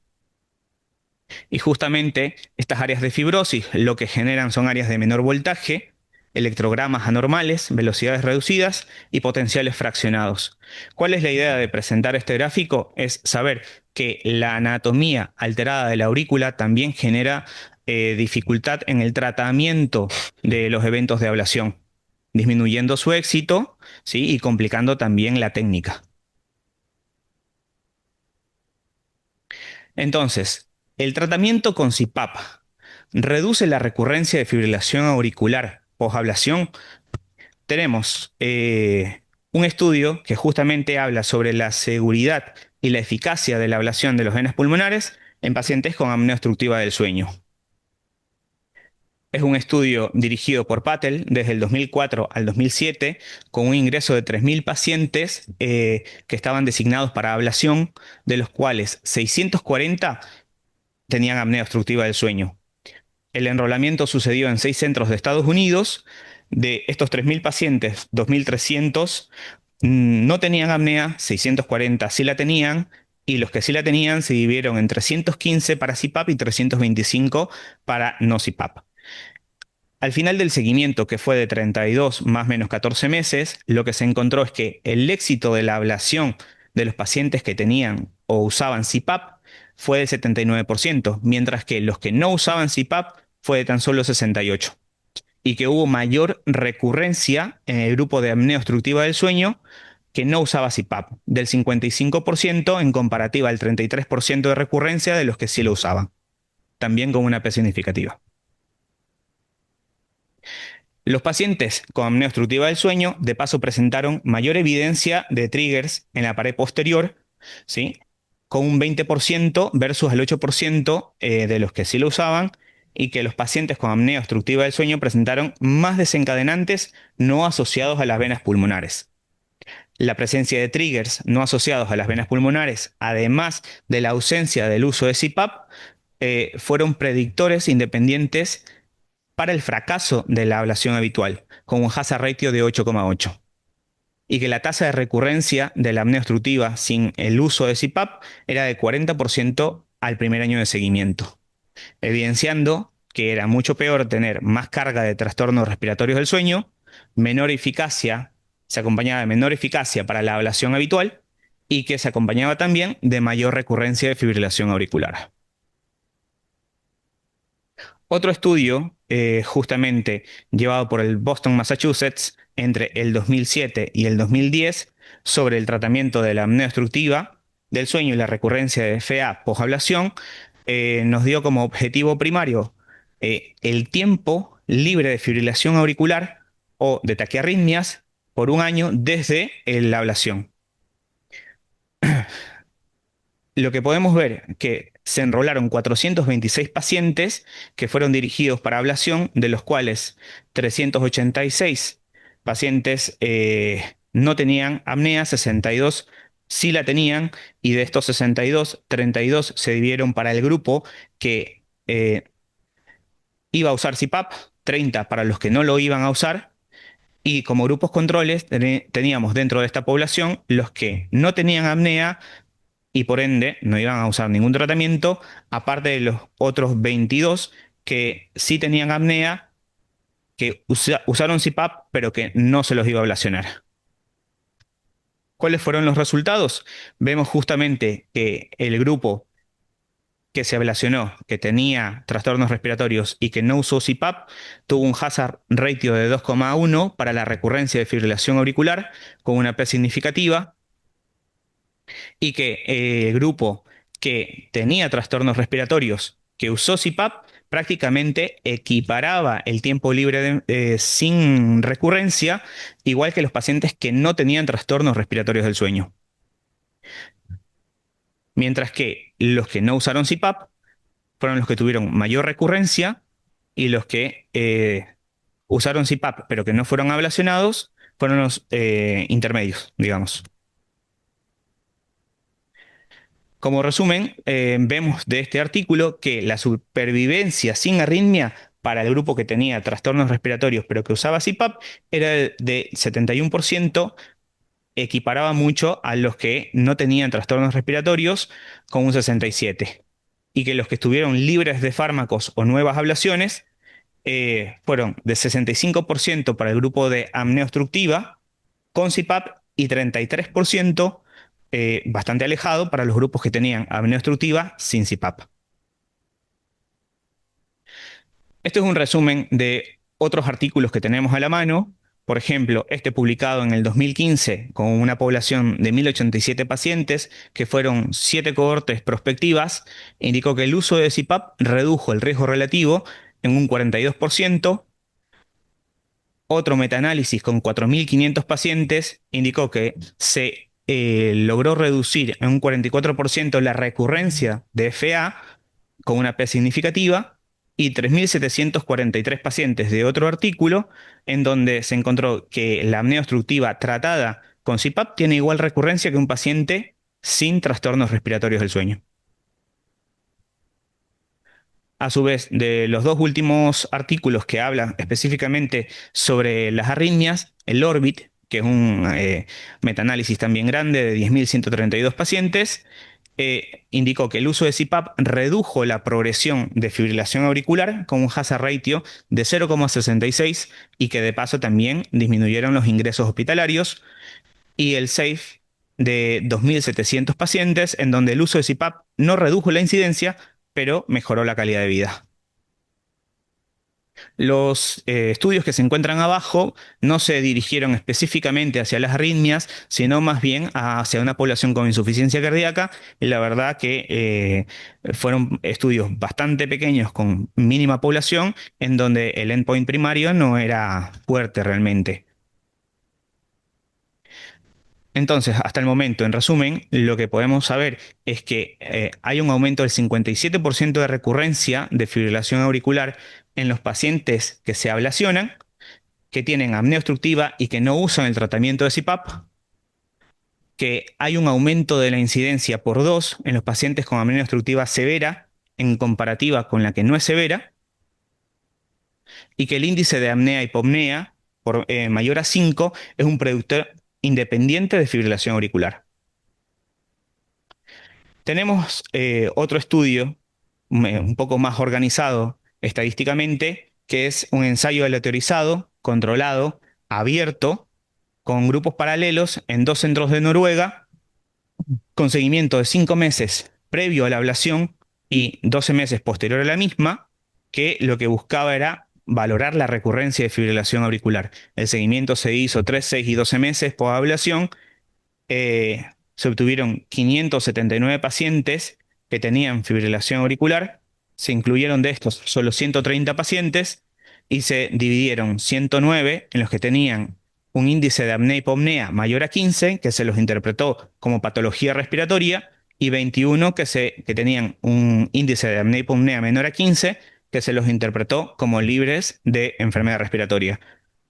Y justamente estas áreas de fibrosis lo que generan son áreas de menor voltaje, electrogramas anormales, velocidades reducidas y potenciales fraccionados. ¿Cuál es la idea de presentar este gráfico? Es saber que la anatomía alterada de la aurícula también genera dificultad en el tratamiento de los eventos de ablación, disminuyendo su éxito, ¿sí? Y complicando también la técnica. Entonces, el tratamiento con CPAP reduce la recurrencia de fibrilación auricular posablación. Tenemos un estudio que justamente habla sobre la seguridad y la eficacia de la ablación de los venas pulmonares en pacientes con apnea obstructiva del sueño. Es un estudio dirigido por Patel desde el 2004 al 2007, con un ingreso de 3.000 pacientes que estaban designados para ablación, de los cuales 640 tenían apnea obstructiva del sueño. El enrolamiento sucedió en 6 centros de Estados Unidos. De estos 3.000 pacientes, 2.300 no tenían apnea, 640 sí la tenían, y los que sí la tenían se dividieron en 315 para CPAP y 325 para no CPAP. Al final del seguimiento, que fue de 32 más o menos 14 meses, lo que se encontró es que el éxito de la ablación de los pacientes que tenían o usaban CPAP fue del 79%, mientras que los que no usaban CPAP fue de tan solo 68%. Y que hubo mayor recurrencia en el grupo de apnea obstructiva del sueño que no usaba CPAP, del 55% en comparativa al 33% de recurrencia de los que sí lo usaban, también con una P significativa. Los pacientes con apnea obstructiva del sueño, de paso, presentaron mayor evidencia de triggers en la pared posterior, ¿sí? Con un 20% versus el 8% de los que sí lo usaban, y que los pacientes con apnea obstructiva del sueño presentaron más desencadenantes no asociados a las venas pulmonares. La presencia de triggers no asociados a las venas pulmonares, además de la ausencia del uso de CPAP, fueron predictores independientes para el fracaso de la ablación habitual, con un hazard ratio de 8,8. Y que la tasa de recurrencia de la apnea obstructiva sin el uso de CPAP era de 40% al primer año de seguimiento, evidenciando que era mucho peor tener más carga de trastornos respiratorios del sueño, menor eficacia, se acompañaba de menor eficacia para la ablación habitual y que se acompañaba también de mayor recurrencia de fibrilación auricular. Otro estudio, justamente llevado por el Boston, Massachusetts, entre el 2007 y el 2010, sobre el tratamiento de la apnea obstructiva del sueño y la recurrencia de FA posablación, nos dio como objetivo primario el tiempo libre de fibrilación auricular o de taquiarritmias por un año desde la ablación. Lo que podemos ver que se enrolaron 426 pacientes que fueron dirigidos para ablación, de los cuales 386 pacientes no tenían apnea, 62 sí la tenían, y de estos 62, 32 se dividieron para el grupo que iba a usar CPAP, 30 para los que no lo iban a usar, y como grupos controles teníamos dentro de esta población los que no tenían apnea y por ende no iban a usar ningún tratamiento, aparte de los otros 22 que sí tenían apnea, que usaron CPAP, pero que no se los iba a ablacionar. ¿Cuáles fueron los resultados? Vemos justamente que el grupo que se ablacionó, que tenía trastornos respiratorios y que no usó CPAP, tuvo un hazard ratio de 2,1 para la recurrencia de fibrilación auricular, con una P significativa, y que el grupo que tenía trastornos respiratorios, que usó CPAP, prácticamente equiparaba el tiempo libre sin recurrencia, igual que los pacientes que no tenían trastornos respiratorios del sueño. Mientras que los que no usaron CPAP fueron los que tuvieron mayor recurrencia, y los que usaron CPAP pero que no fueron ablacionados fueron los intermedios, digamos. Como resumen, vemos de este artículo que la supervivencia sin arritmia para el grupo que tenía trastornos respiratorios pero que usaba CPAP era de 71%, equiparaba mucho a los que no tenían trastornos respiratorios con un 67%, y que los que estuvieron libres de fármacos o nuevas ablaciones fueron de 65% para el grupo de apnea obstructiva con CPAP y 33%, bastante alejado, para los grupos que tenían apnea obstructiva sin CPAP. Este es un resumen de otros artículos que tenemos a la mano. Por ejemplo, este publicado en el 2015 con una población de 1.087 pacientes, que fueron 7 cohortes prospectivas, indicó que el uso de CPAP redujo el riesgo relativo en un 42%. Otro metaanálisis con 4.500 pacientes indicó que se logró reducir en un 44% la recurrencia de FA con una P significativa, y 3.743 pacientes de otro artículo en donde se encontró que la apnea obstructiva tratada con CPAP tiene igual recurrencia que un paciente sin trastornos respiratorios del sueño. A su vez, de los dos últimos artículos que hablan específicamente sobre las arritmias, el ORBIT, que es un metaanálisis también grande de 10.132 pacientes, indicó que el uso de CPAP redujo la progresión de fibrilación auricular con un hazard ratio de 0,66, y que de paso también disminuyeron los ingresos hospitalarios, y el SAFE de 2.700 pacientes, en donde el uso de CPAP no redujo la incidencia, pero mejoró la calidad de vida. Los estudios que se encuentran abajo no se dirigieron específicamente hacia las arritmias, sino más bien hacia una población con insuficiencia cardíaca. Y la verdad que fueron estudios bastante pequeños con mínima población, en donde el endpoint primario no era fuerte realmente. Entonces, hasta el momento, en resumen, lo que podemos saber es que hay un aumento del 57% de recurrencia de fibrilación auricular en los pacientes que se ablacionan, que tienen apnea obstructiva y que no usan el tratamiento de CPAP, que hay un aumento de la incidencia por 2 en los pacientes con apnea obstructiva severa en comparativa con la que no es severa, y que el índice de apnea-hipopnea mayor a 5 es un predictor independiente de fibrilación auricular. Tenemos otro estudio un poco más organizado estadísticamente, que es un ensayo aleatorizado, controlado, abierto, con grupos paralelos en 2 centros de Noruega, con seguimiento de 5 meses previo a la ablación y 12 meses posterior a la misma, que lo que buscaba era valorar la recurrencia de fibrilación auricular. El seguimiento se hizo 3, 6 y 12 meses post ablación. Se obtuvieron 579 pacientes que tenían fibrilación auricular, se incluyeron de estos solo 130 pacientes y se dividieron 109 en los que tenían un índice de apnea-hipopnea mayor a 15, que se los interpretó como patología respiratoria, y 21 que tenían un índice de apnea-hipopnea menor a 15, que se los interpretó como libres de enfermedad respiratoria.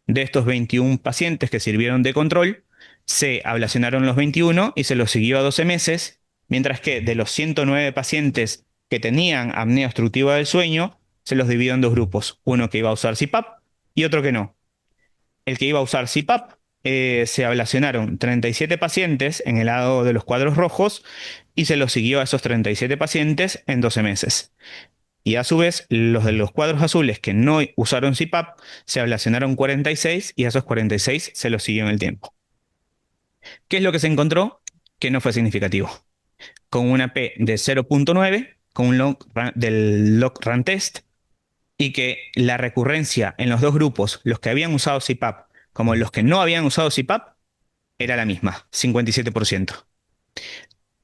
De estos 21 pacientes que sirvieron de control, se ablacionaron los 21 y se los siguió a 12 meses, mientras que de los 109 pacientes que tenían apnea obstructiva del sueño, se los dividió en dos grupos, uno que iba a usar CPAP y otro que no. El que iba a usar CPAP, se ablacionaron 37 pacientes en el lado de los cuadros rojos y se los siguió a esos 37 pacientes en 12 meses. Y a su vez, los de los cuadros azules que no usaron CPAP se ablacionaron 46 y a esos 46 se los siguió en el tiempo. ¿Qué es lo que se encontró? Que no fue significativo. Con una P de 0.9, con un del log run test, y que la recurrencia en los dos grupos, los que habían usado CPAP como los que no habían usado CPAP, era la misma, 57%.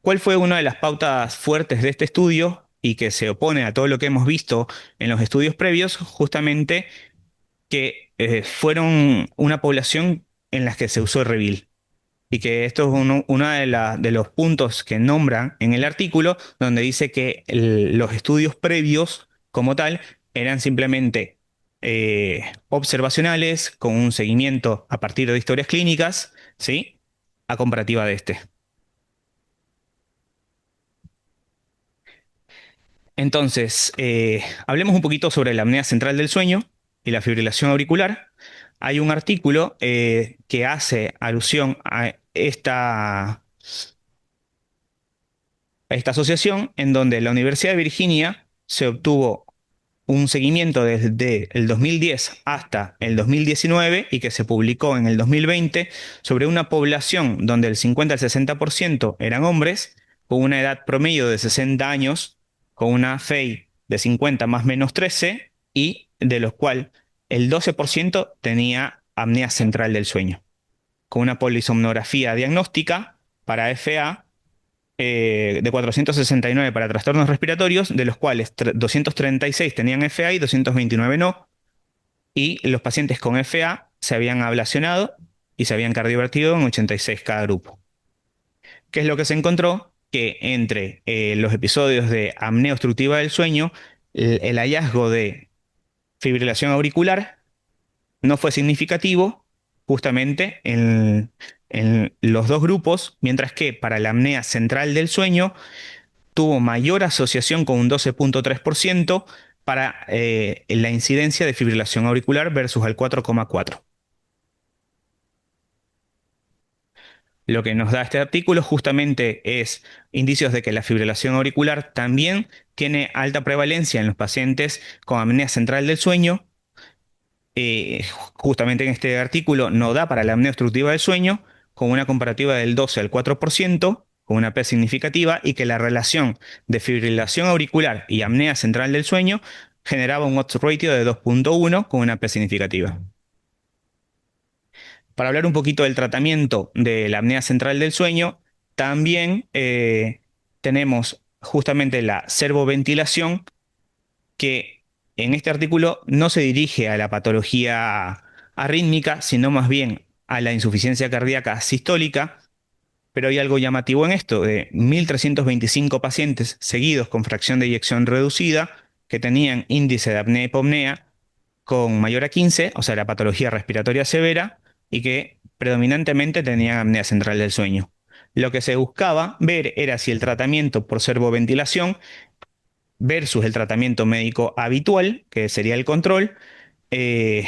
¿Cuál fue una de las pautas fuertes de este estudio y que se opone a todo lo que hemos visto en los estudios previos? Justamente que fueron una población en la que se usó Reveal. Y que esto es uno de los puntos que nombran en el artículo, donde dice que los estudios previos, como tal, eran simplemente observacionales, con un seguimiento a partir de historias clínicas, ¿sí? A comparativa de este. Entonces, hablemos un poquito sobre la apnea central del sueño y la fibrilación auricular. Hay un artículo que hace alusión a esta asociación, en donde en la Universidad de Virginia se obtuvo un seguimiento desde el 2010 hasta el 2019 y que se publicó en el 2020 sobre una población donde el 50 al 60% eran hombres, con una edad promedio de 60 años, con una FEI de 50 más menos 13, y de los cuales el 12% tenía apnea central del sueño, con una polisomnografía diagnóstica para FA de 469 para trastornos respiratorios, de los cuales 236 tenían FA y 229 no, y los pacientes con FA se habían ablacionado y se habían cardiovertido en 86 cada grupo. ¿Qué es lo que se encontró? Que entre los episodios de apnea obstructiva del sueño, el hallazgo de fibrilación auricular no fue significativo justamente en los dos grupos, mientras que para la apnea central del sueño tuvo mayor asociación con un 12.3% para la incidencia de fibrilación auricular versus el 4,4%. Lo que nos da este artículo justamente es indicios de que la fibrilación auricular también tiene alta prevalencia en los pacientes con apnea central del sueño. Justamente en este artículo no da para la apnea obstructiva del sueño, con una comparativa del 12 al 4%, con una P significativa, y que la relación de fibrilación auricular y apnea central del sueño generaba un odds ratio de 2.1 con una P significativa. Para hablar un poquito del tratamiento de la apnea central del sueño, también tenemos justamente la servoventilación, que en este artículo no se dirige a la patología arrítmica, sino más bien a la insuficiencia cardíaca sistólica. Pero hay algo llamativo en esto: de 1.325 pacientes seguidos con fracción de eyección reducida que tenían índice de apnea-hipopnea con mayor a 15, o sea, la patología respiratoria severa, y que predominantemente tenían apnea central del sueño. Lo que se buscaba ver era si el tratamiento por servoventilación versus el tratamiento médico habitual, que sería el control, eh,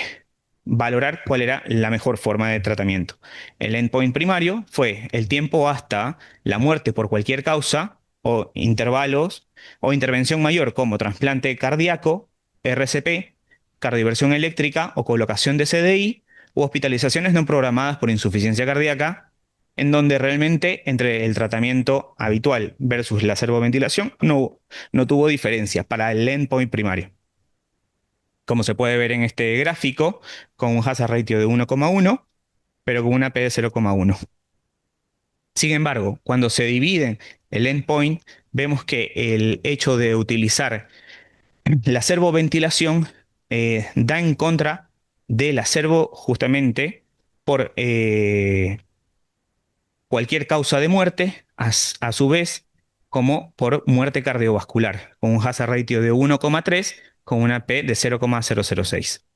valorar cuál era la mejor forma de tratamiento. El endpoint primario fue el tiempo hasta la muerte por cualquier causa o intervalos o intervención mayor como trasplante cardíaco, RCP, cardioversión eléctrica o colocación de CDI u hospitalizaciones no programadas por insuficiencia cardíaca, en donde realmente entre el tratamiento habitual versus la servoventilación no tuvo diferencia para el endpoint primario. Como se puede ver en este gráfico, con un hazard ratio de 1,1, pero con una P de 0,1. Sin embargo, cuando se divide el endpoint, vemos que el hecho de utilizar la servoventilación da en contra de la servo justamente por cualquier causa de muerte, a su vez como por muerte cardiovascular, con un hazard ratio de 1,3 con una P de 0,006.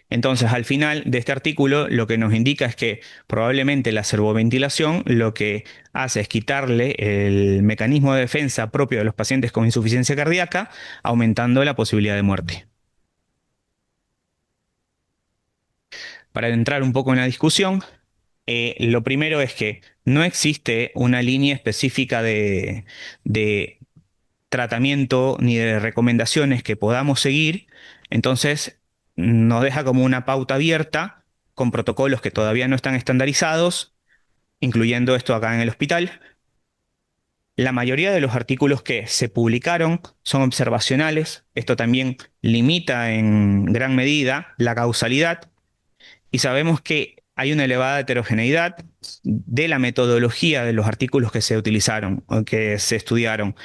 Entonces, al final de este artículo, lo que nos indica es que probablemente la servoventilación lo que hace es quitarle el mecanismo de defensa propio de los pacientes con insuficiencia cardíaca, aumentando la posibilidad de muerte. Para entrar un poco en la discusión, lo primero es que no existe una línea específica de tratamiento ni de recomendaciones que podamos seguir. Entonces nos deja como una pauta abierta con protocolos que todavía no están estandarizados, incluyendo esto acá en el hospital. La mayoría de los artículos que se publicaron son observacionales. Esto también limita en gran medida la causalidad, y sabemos que hay una elevada heterogeneidad de la metodología de los artículos que se utilizaron o que se estudiaron,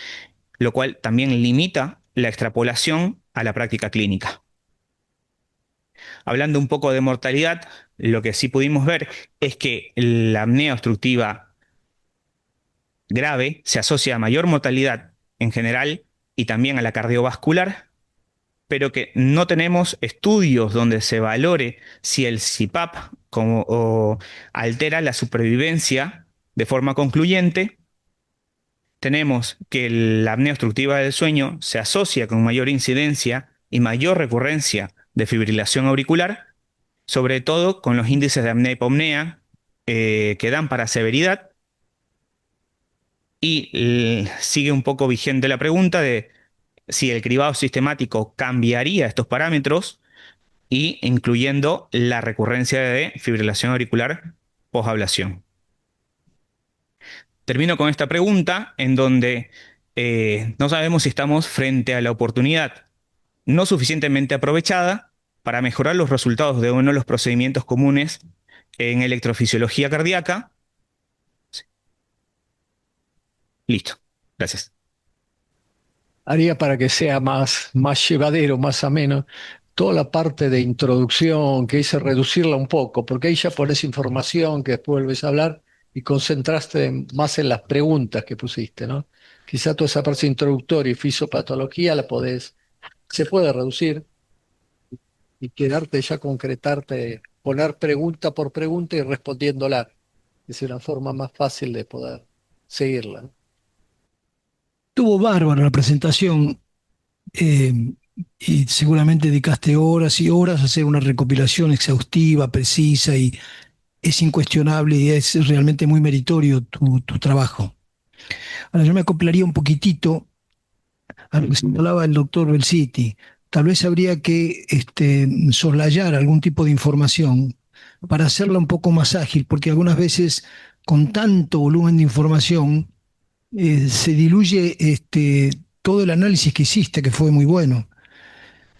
lo cual también limita la extrapolación a la práctica clínica. Hablando un poco de mortalidad, lo que sí pudimos ver es que la apnea obstructiva grave se asocia a mayor mortalidad en general y también a la cardiovascular, pero que no tenemos estudios donde se valore si el CPAP altera la supervivencia de forma concluyente. Tenemos que la apnea obstructiva del sueño se asocia con mayor incidencia y mayor recurrencia de fibrilación auricular, sobre todo con los índices de apnea-hipopnea que dan para severidad. Y sigue un poco vigente la pregunta de si el cribado sistemático cambiaría estos parámetros, y incluyendo la recurrencia de fibrilación auricular posablación. Termino con esta pregunta en donde no sabemos si estamos frente a la oportunidad no suficientemente aprovechada para mejorar los resultados de uno de los procedimientos comunes en electrofisiología cardíaca. Listo. Gracias. Haría para que sea más llevadero, más ameno, toda la parte de introducción, que hice reducirla un poco, porque ahí ya pones información que después vuelves a hablar y concentraste más en las preguntas que pusiste, ¿no? Quizá toda esa parte introductoria y fisiopatología se puede reducir y quedarte ya concretarte, poner pregunta por pregunta y respondiéndola. Es una forma más fácil de poder seguirla, ¿no? Tuvo bárbara la presentación, eh, y seguramente dedicaste horas y horas a hacer una recopilación exhaustiva, precisa, y es incuestionable y es realmente muy meritorio tu trabajo. Ahora yo me acoplaría un poquitito a lo que señalaba el doctor Belsitti. Tal vez habría que soslayar algún tipo de información para hacerla un poco más ágil, porque algunas veces con tanto volumen de información se diluye todo el análisis que hiciste, que fue muy bueno.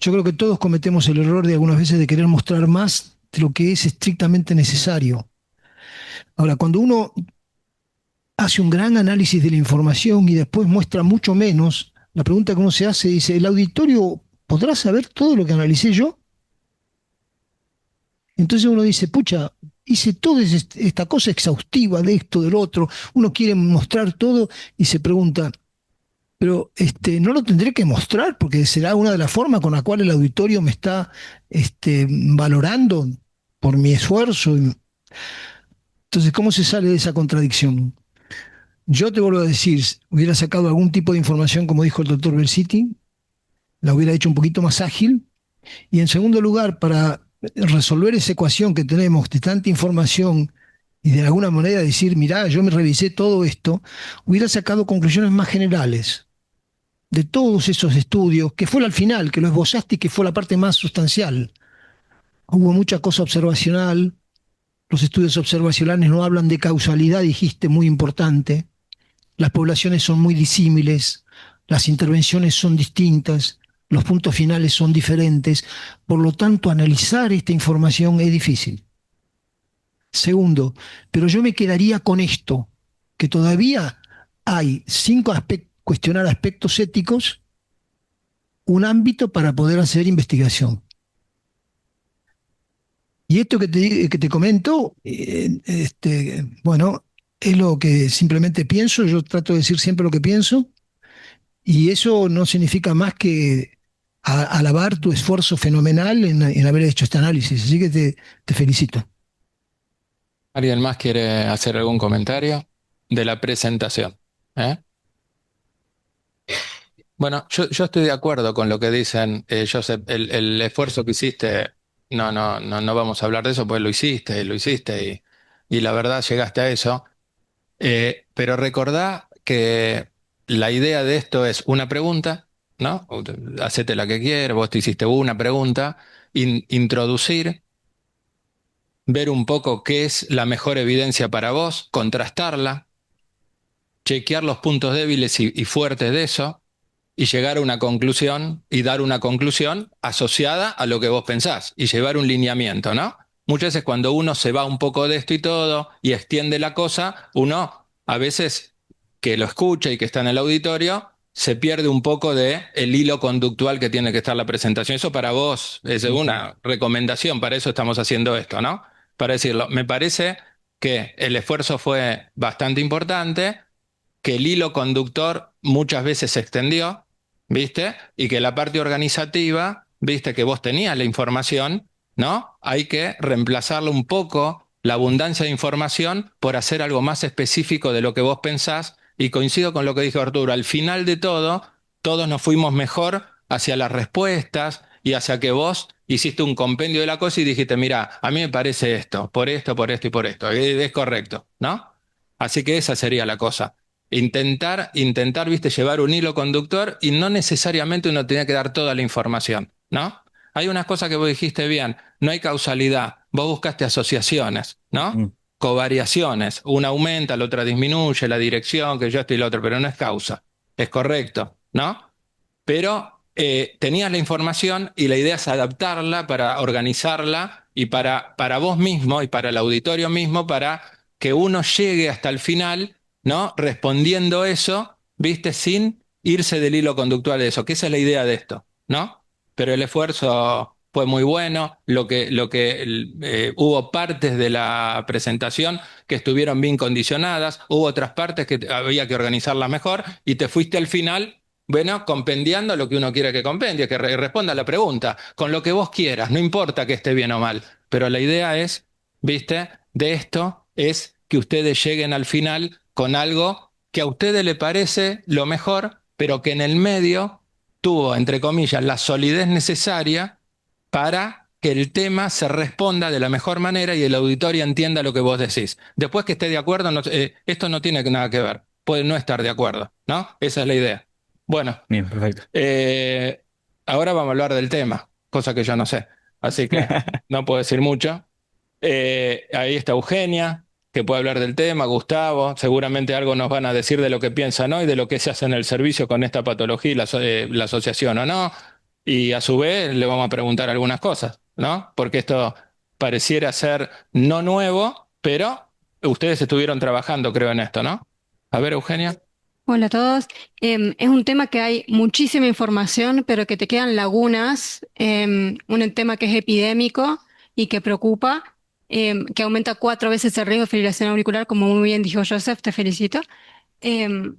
Yo creo que todos cometemos el error de algunas veces de querer mostrar más de lo que es estrictamente necesario. Ahora, cuando uno hace un gran análisis de la información y después muestra mucho menos, la pregunta que uno se hace dice, ¿el auditorio podrá saber todo lo que analicé yo? Entonces uno dice, pucha, hice toda esta cosa exhaustiva de esto, del otro, uno quiere mostrar todo y se pregunta, pero no lo tendré que mostrar porque será una de las formas con la cual el auditorio me está valorando por mi esfuerzo. Entonces, ¿cómo se sale de esa contradicción? Yo te vuelvo a decir, hubiera sacado algún tipo de información, como dijo el doctor Versiti, la hubiera hecho un poquito más ágil. Y en segundo lugar, para resolver esa ecuación que tenemos de tanta información y de alguna manera decir, mirá, yo me revisé todo esto, hubiera sacado conclusiones más generales de todos esos estudios, que fue al final, que lo esbozaste y que fue la parte más sustancial. Hubo mucha cosa observacional, los estudios observacionales no hablan de causalidad, dijiste, muy importante. Las poblaciones son muy disímiles, las intervenciones son distintas, los puntos finales son diferentes, por lo tanto analizar esta información es difícil. Segundo, pero yo me quedaría con esto, que todavía hay, sin cuestionar aspectos éticos, un ámbito para poder hacer investigación. Y esto que te comento, bueno, es lo que simplemente pienso, yo trato de decir siempre lo que pienso, y eso no significa más que alabar tu esfuerzo fenomenal en haber hecho este análisis. Así que te felicito. ¿Alguien más quiere hacer algún comentario de la presentación? ¿Eh? Bueno, yo estoy de acuerdo con lo que dicen, Joseph, el esfuerzo que hiciste, no vamos a hablar de eso, pues lo hiciste y la verdad llegaste a eso. Pero recordá que la idea de esto es una pregunta, ¿no? Hacete la que quieras, vos te hiciste una pregunta, introducir, ver un poco qué es la mejor evidencia para vos, contrastarla, chequear los puntos débiles y fuertes de eso y llegar a una conclusión y dar una conclusión asociada a lo que vos pensás y llevar un lineamiento, ¿no? Muchas veces cuando uno se va un poco de esto y todo y extiende la cosa, uno a veces que lo escucha y que está en el auditorio, se pierde un poco de el hilo conductual que tiene que estar la presentación. Eso para vos es una recomendación, para eso estamos haciendo esto, ¿no? Para decirlo, me parece que el esfuerzo fue bastante importante, que el hilo conductor muchas veces se extendió, ¿viste? Y que la parte organizativa, ¿viste? Que vos tenías la información, ¿no? Hay que reemplazarlo un poco, la abundancia de información, por hacer algo más específico de lo que vos pensás. Y coincido con lo que dijo Arturo, al final de todo, todos nos fuimos mejor hacia las respuestas y hacia que vos hiciste un compendio de la cosa y dijiste, mira, a mí me parece esto, por esto, por esto y por esto. Es correcto, ¿no? Así que esa sería la cosa. Intentar, viste, llevar un hilo conductor y no necesariamente uno tenía que dar toda la información, ¿no? Hay unas cosas que vos dijiste bien, no hay causalidad, vos buscaste asociaciones, ¿no? Mm. Covariaciones, una aumenta, la otra disminuye, la dirección, que yo esto y lo otro, pero no es causa, es correcto, ¿no? Pero tenías la información y la idea es adaptarla para organizarla y para vos mismo y para el auditorio mismo, para que uno llegue hasta el final, ¿no? Respondiendo eso, ¿viste? Sin irse del hilo conductual de eso, que esa es la idea de esto, ¿no? Pero el esfuerzo fue muy bueno, hubo partes de la presentación que estuvieron bien condicionadas, hubo otras partes que había que organizarlas mejor y te fuiste al final, bueno, compendiando lo que uno quiere que compendie, que responda a la pregunta, con lo que vos quieras, no importa que esté bien o mal, pero la idea es, ¿viste? De esto es que ustedes lleguen al final con algo que a ustedes le parece lo mejor, pero que en el medio tuvo, entre comillas, la solidez necesaria para que el tema se responda de la mejor manera y el auditorio entienda lo que vos decís. Después que esté de acuerdo, esto no tiene nada que ver, puede no estar de acuerdo, ¿no? Esa es la idea. Bueno, Bien, perfecto. ahora vamos a hablar del tema, cosa que yo no sé, así que no puedo decir mucho. Ahí está Eugenia, que puede hablar del tema, Gustavo, seguramente algo nos van a decir de lo que piensan hoy, de lo que se hace en el servicio con esta patología y la asociación o no, y a su vez le vamos a preguntar algunas cosas, ¿no? Porque esto pareciera ser no nuevo, pero ustedes estuvieron trabajando, creo, en esto, ¿no? A ver, Eugenia. Hola a todos. Es un tema que hay muchísima información, pero que te quedan lagunas. Un tema que es epidémico y que preocupa, que aumenta 4 veces el riesgo de fibrilación auricular, como muy bien dijo Joseph, te felicito. Em,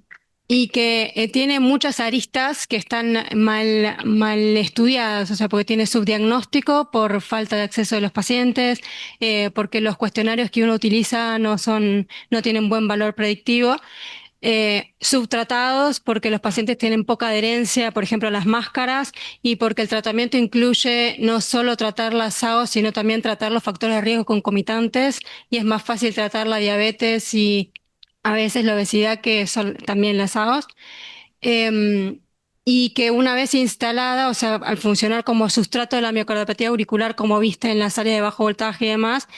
y que tiene muchas aristas que están mal estudiadas, o sea, porque tiene subdiagnóstico por falta de acceso de los pacientes, porque los cuestionarios que uno utiliza no tienen buen valor predictivo, subtratados porque los pacientes tienen poca adherencia, por ejemplo, a las máscaras, y porque el tratamiento incluye no solo tratar la SAO, sino también tratar los factores de riesgo concomitantes, y es más fácil tratar la diabetes y a veces la obesidad que son también las SAOs. Em, y que una vez instalada, o sea, al funcionar como sustrato de la miocardiopatía auricular, como viste en las áreas de bajo voltaje y demás,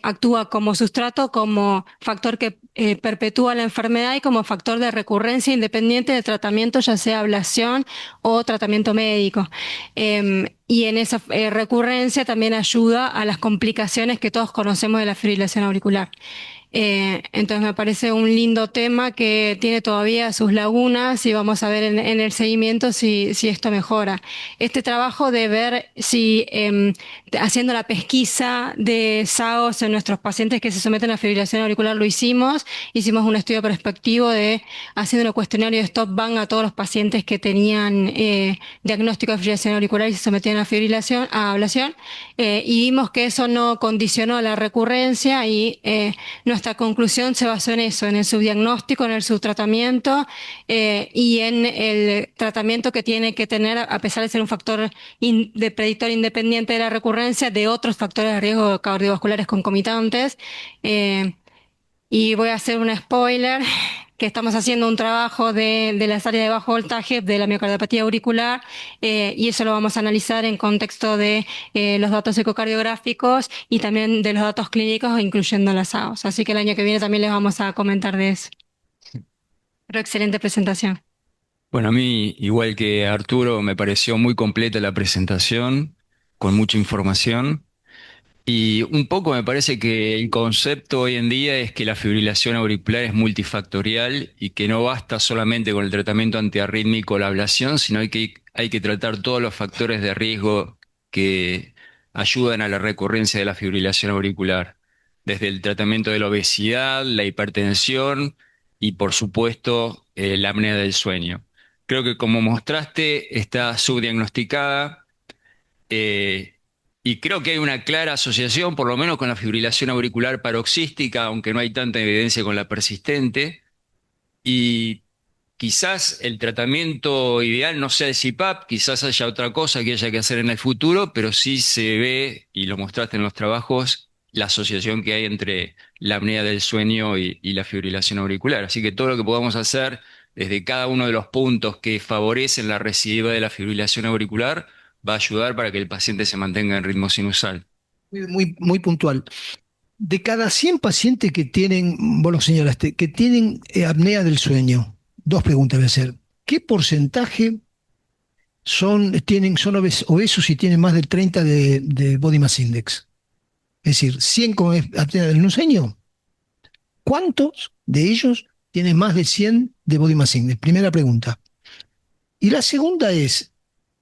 actúa como sustrato, como factor que perpetúa la enfermedad y como factor de recurrencia independiente de tratamiento, ya sea ablación o tratamiento médico. Y en esa recurrencia también ayuda a las complicaciones que todos conocemos de la fibrilación auricular. Entonces me parece un lindo tema que tiene todavía sus lagunas y vamos a ver en el seguimiento si esto mejora. Este trabajo de ver si haciendo la pesquisa de SAOS en nuestros pacientes que se someten a fibrilación auricular lo hicimos un estudio prospectivo de haciendo un cuestionario de stop bang a todos los pacientes que tenían diagnóstico de fibrilación auricular y se sometían a ablación, y vimos que eso no condicionó la recurrencia y nuestra conclusión se basó en eso, en el subdiagnóstico, en el subtratamiento y en el tratamiento que tiene que tener, a pesar de ser un factor de predictor independiente de la recurrencia, de otros factores de riesgo cardiovasculares concomitantes. Y voy a hacer un spoiler, que estamos haciendo un trabajo de las áreas de bajo voltaje de la miocardiopatía auricular, y eso lo vamos a analizar en contexto de los datos ecocardiográficos y también de los datos clínicos, incluyendo las AOS. Así que el año que viene también les vamos a comentar de eso. Pero excelente presentación. Bueno, a mí, igual que a Arturo, me pareció muy completa la presentación, con mucha información. Y un poco me parece que el concepto hoy en día es que la fibrilación auricular es multifactorial y que no basta solamente con el tratamiento antiarrítmico o la ablación, sino hay que tratar todos los factores de riesgo que ayudan a la recurrencia de la fibrilación auricular, desde el tratamiento de la obesidad, la hipertensión y, por supuesto, la apnea del sueño. Creo que, como mostraste, está subdiagnosticada. eh, y creo que hay una clara asociación, por lo menos con la fibrilación auricular paroxística, aunque no hay tanta evidencia con la persistente. Y quizás el tratamiento ideal no sea el CPAP, quizás haya otra cosa que haya que hacer en el futuro, pero sí se ve, y lo mostraste en los trabajos, la asociación que hay entre la apnea del sueño y la fibrilación auricular. Así que todo lo que podamos hacer desde cada uno de los puntos que favorecen la recidiva de la fibrilación auricular va a ayudar para que el paciente se mantenga en ritmo sinusal. Muy puntual. De cada 100 pacientes que tienen, vos lo señalaste, que tienen apnea del sueño, dos preguntas voy a hacer. ¿Qué porcentaje son obesos y tienen más del 30 de Body Mass Index? Es decir, 100 con apnea del sueño, ¿cuántos de ellos tienen más de 100 de Body Mass Index? Primera pregunta. Y la segunda es,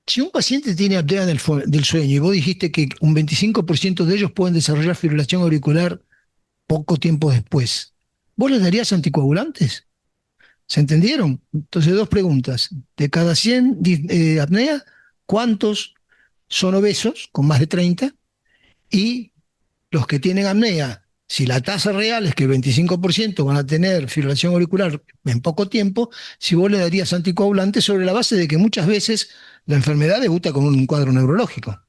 si un paciente tiene apnea del sueño y vos dijiste que un 25% de ellos pueden desarrollar fibrilación auricular poco tiempo después, ¿vos les darías anticoagulantes? ¿Se entendieron? Entonces, dos preguntas. De cada 100 apnea, ¿cuántos son obesos con más de 30? Y los que tienen apnea, si la tasa real es que el 25% van a tener fibrilación auricular en poco tiempo, si vos le darías anticoagulantes sobre la base de que muchas veces la enfermedad debuta con un cuadro neurológico.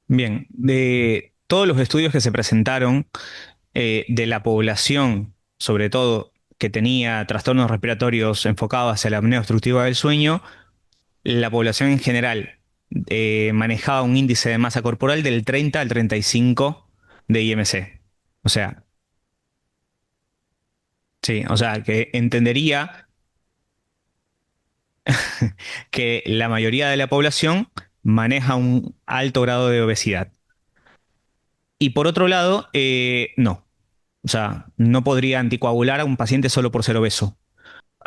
Bien, de todos los estudios que se presentaron, de la población, sobre todo que tenía trastornos respiratorios enfocados hacia la apnea obstructiva del sueño, la población en general manejaba un índice de masa corporal del 30 al 35 de IMC. O sea, sí, o sea, que entendería que la mayoría de la población maneja un alto grado de obesidad. Y por otro lado, no. O sea, no podría anticoagular a un paciente solo por ser obeso,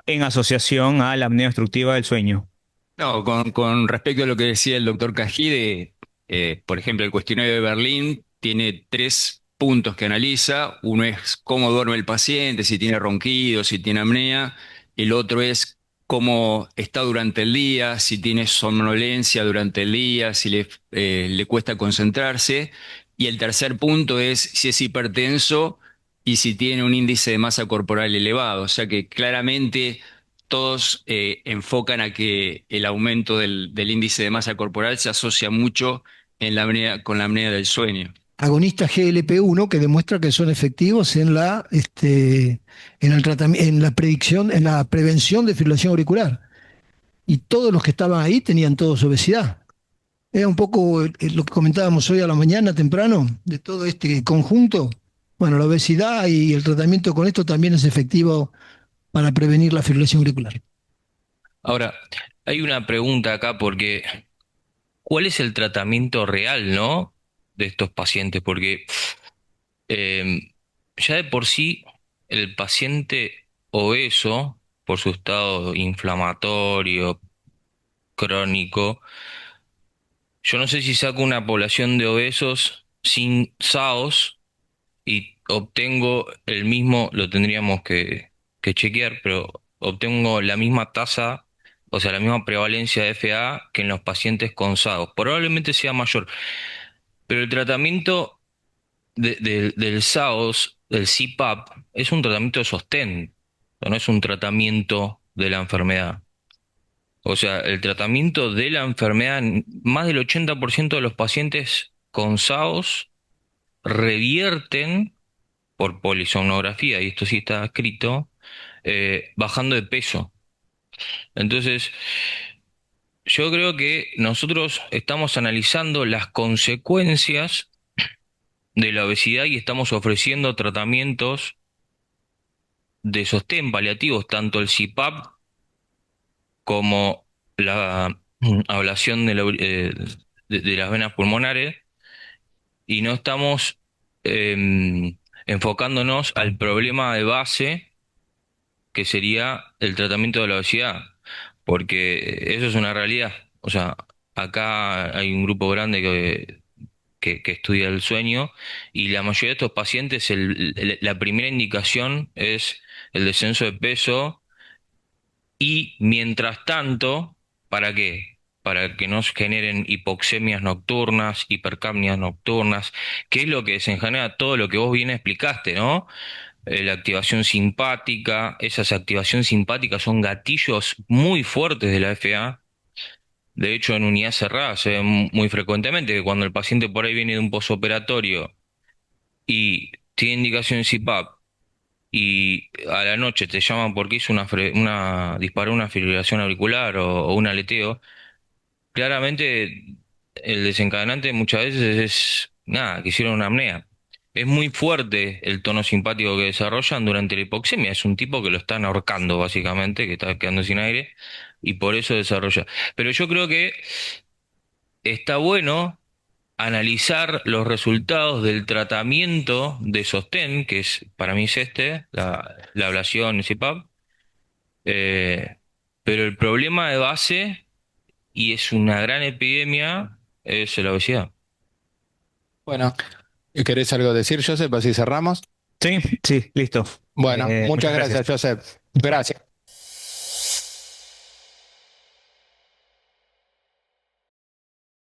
en asociación a la apnea obstructiva del sueño. No, con respecto a lo que decía el doctor Cajide, por ejemplo, el cuestionario de Berlín tiene tres puntos que analiza. Uno es cómo duerme el paciente, si tiene ronquidos, si tiene apnea. El otro es cómo está durante el día, si tiene somnolencia durante el día, si le cuesta concentrarse. Y el tercer punto es si es hipertenso y si tiene un índice de masa corporal elevado. O sea que claramente todos enfocan a que el aumento del índice de masa corporal se asocia mucho con la apnea del sueño. Agonistas GLP-1 que demuestra que son efectivos en la predicción, en la prevención de fibrilación auricular. Y todos los que estaban ahí tenían todos obesidad. Era un poco lo que comentábamos hoy a la mañana temprano, de todo este conjunto. Bueno, la obesidad y el tratamiento con esto también es efectivo para prevenir la fibrilación auricular. Ahora, hay una pregunta acá porque ¿cuál es el tratamiento real, no? De estos pacientes, porque eh, ya de por sí el paciente obeso, por su estado inflamatorio, crónico, yo no sé si saco una población de obesos sin SAOS y obtengo el mismo, lo tendríamos que chequear, pero obtengo la misma tasa, o sea, la misma prevalencia de FA que en los pacientes con SAOS. Probablemente sea mayor, pero el tratamiento del SAOS, del CPAP, es un tratamiento de sostén, no es un tratamiento de la enfermedad. O sea, el tratamiento de la enfermedad, más del 80% de los pacientes con SAOS revierten por polisomnografía, y esto sí está escrito, bajando de peso. Entonces, yo creo que nosotros estamos analizando las consecuencias de la obesidad y estamos ofreciendo tratamientos de sostén paliativos, tanto el CPAP como la ablación de las venas pulmonares, y no estamos enfocándonos al problema de base que sería el tratamiento de la obesidad, porque eso es una realidad. O sea, acá hay un grupo grande que estudia el sueño y la mayoría de estos pacientes, la primera indicación es el descenso de peso y mientras tanto, ¿para qué? Para que no se generen hipoxemias nocturnas, hipercapnias nocturnas, que es lo que desencadena todo lo que vos bien explicaste, ¿no? La activación simpática, esas activaciones simpáticas son gatillos muy fuertes de la FA. De hecho, en unidad cerrada se ve muy frecuentemente que cuando el paciente por ahí viene de un posoperatorio y tiene indicación de CPAP y a la noche te llaman porque hizo disparó una fibrilación auricular o un aleteo, claramente el desencadenante muchas veces es nada, que hicieron una apnea. Es muy fuerte el tono simpático que desarrollan durante la hipoxemia. Es un tipo que lo están ahorcando, básicamente, que está quedando sin aire, y por eso desarrolla. Pero yo creo que está bueno analizar los resultados del tratamiento de sostén, que es, para mí es la ablación, el CPAP, eh, pero el problema de base, y es una gran epidemia, es la obesidad. Bueno, ¿querés algo decir, Joseph? Así cerramos. Sí, sí, listo. Bueno, Muchas muchas gracias. gracias, Joseph. Gracias.